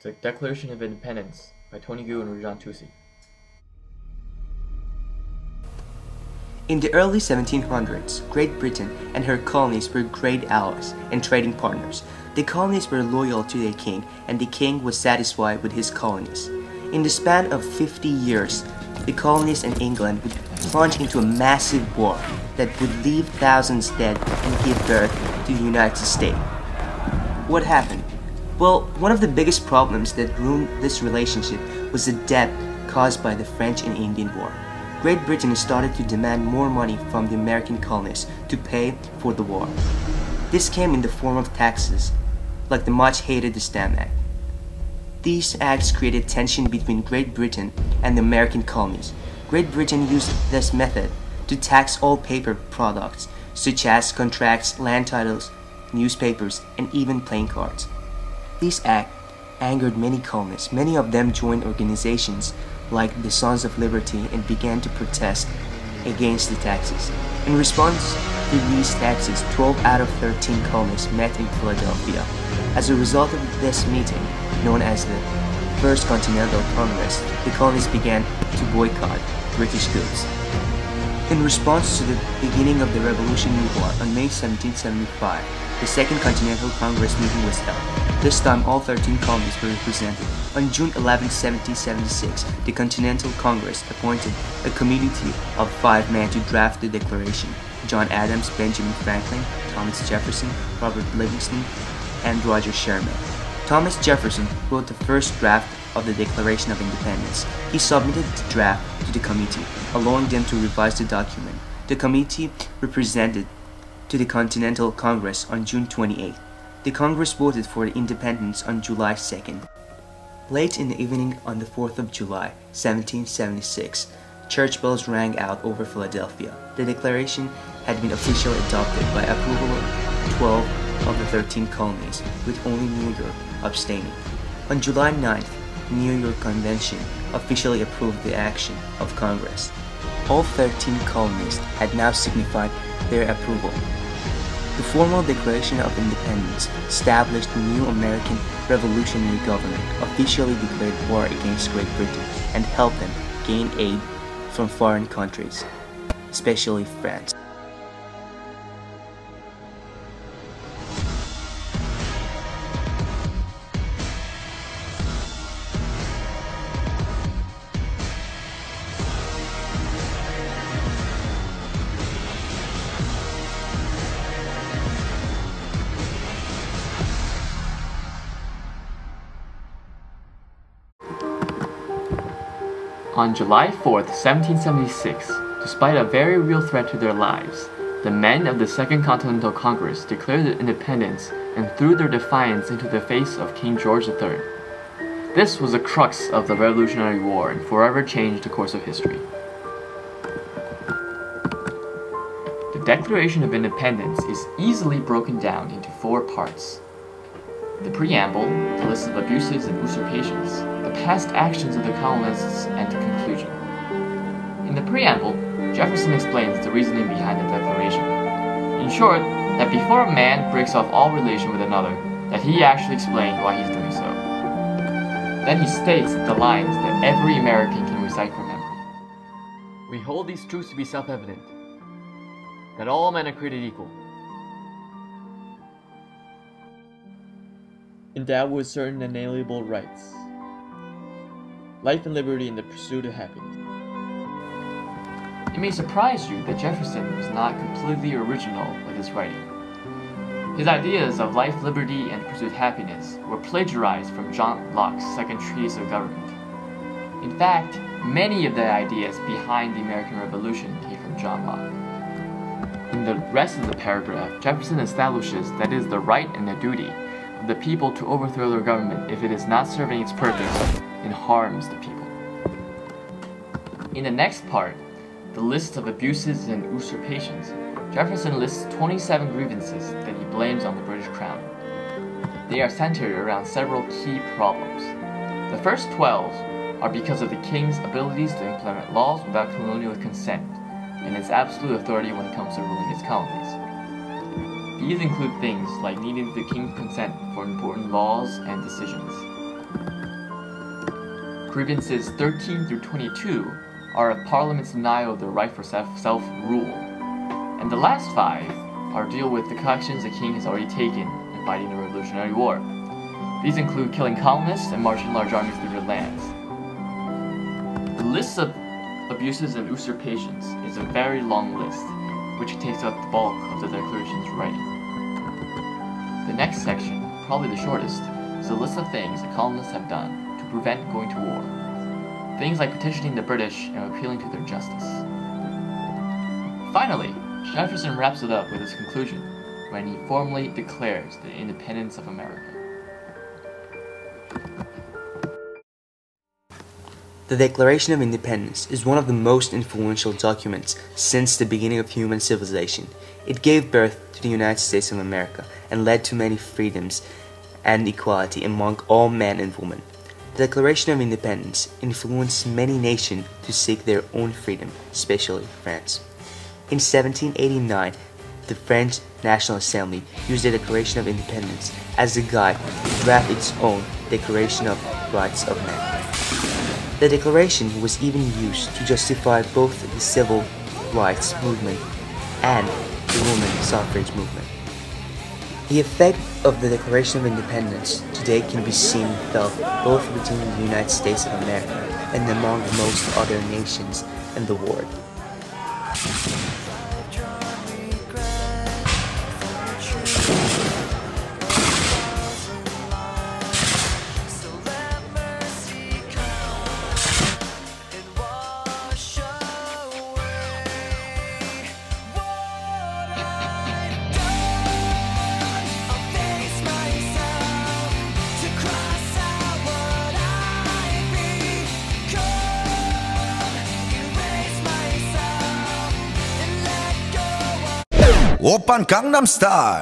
The Declaration of Independence by Tony Gu and Rujan Tusi. In the early 1700s, Great Britain and her colonies were great allies and trading partners. The colonies were loyal to their king, and the king was satisfied with his colonies. In the span of 50 years, the colonies and England would plunge into a massive war that would leave thousands dead and give birth to the United States. What happened? Well, one of the biggest problems that ruined this relationship was the debt caused by the French and Indian War. Great Britain started to demand more money from the American colonies to pay for the war. This came in the form of taxes, like the much-hated Stamp Act. These acts created tension between Great Britain and the American colonies. Great Britain used this method to tax all paper products, such as contracts, land titles, newspapers, and even playing cards. This act angered many colonists. Many of them joined organizations like the Sons of Liberty and began to protest against the taxes. In response to these taxes, 12 out of 13 colonists met in Philadelphia. As a result of this meeting, known as the First Continental Congress, the colonies began to boycott British goods. In response to the beginning of the Revolutionary War on May 1775, the Second Continental Congress meeting was held. This time, all 13 colonies were represented. On June 11, 1776, the Continental Congress appointed a committee of 5 men to draft the Declaration: John Adams, Benjamin Franklin, Thomas Jefferson, Robert Livingston, and Roger Sherman. Thomas Jefferson wrote the first draft of the Declaration of Independence. He submitted the draft to the committee, allowing them to revise the document. The committee represented to the Continental Congress on June 28. The Congress voted for independence on July 2nd. Late in the evening on the 4th of July, 1776, church bells rang out over Philadelphia. The Declaration had been officially adopted by approval of 12 of the 13 colonies, with only New York abstaining. On July 9th, the New York Convention officially approved the action of Congress. All 13 colonies had now signified their approval. The formal Declaration of Independence established the new American revolutionary government, officially declared war against Great Britain, and helped them gain aid from foreign countries, especially France. On July 4th, 1776, despite a very real threat to their lives, the men of the Second Continental Congress declared their independence and threw their defiance into the face of King George III. This was the crux of the Revolutionary War and forever changed the course of history. The Declaration of Independence is easily broken down into 4 parts. The preamble, the list of abuses and usurpations, the past actions of the colonists, and the conclusion. In the preamble, Jefferson explains the reasoning behind the Declaration. In short, that before a man breaks off all relation with another, that he actually explained why he's doing so. Then he states the lines that every American can recite from memory. We hold these truths to be self-evident, that all men are created equal, endowed with certain inalienable rights, life and liberty in the pursuit of happiness. It may surprise you that Jefferson was not completely original with his writing. His ideas of life, liberty, and the pursuit of happiness were plagiarized from John Locke's Second Treatise of Government. In fact, many of the ideas behind the American Revolution came from John Locke. In the rest of the paragraph, Jefferson establishes that it is the right and the duty of the people to overthrow their government if it is not serving its purpose and harms the people. In the next part, the list of abuses and usurpations, Jefferson lists 27 grievances that he blames on the British Crown. They are centered around several key problems. The first 12 are because of the king's abilities to implement laws without colonial consent and its absolute authority when it comes to ruling his colonies. These include things like needing the king's consent for important laws and decisions. Grievances 13 through 22 are a Parliament's denial of the right for self-rule. And the last 5 are deal with the actions the king has already taken in fighting the Revolutionary War. These include killing colonists and marching large armies through their lands. The list of abuses and usurpations is a very long list, which takes up the bulk of the Declaration's writing. The next section, probably the shortest, is a list of things the colonists have done to prevent going to war. Things like petitioning the British and appealing to their justice. Finally, Jefferson wraps it up with his conclusion when he formally declares the independence of America. The Declaration of Independence is one of the most influential documents since the beginning of human civilization. It gave birth to the United States of America and led to many freedoms and equality among all men and women. The Declaration of Independence influenced many nations to seek their own freedom, especially France. In 1789, the French National Assembly used the Declaration of Independence as a guide to draft its own Declaration of Rights of Man. The Declaration was even used to justify both the civil rights movement and the women's suffrage movement. The effect of the Declaration of Independence today can be seen and felt both within the United States of America and among most other nations in the world. Oppan Gangnam Style.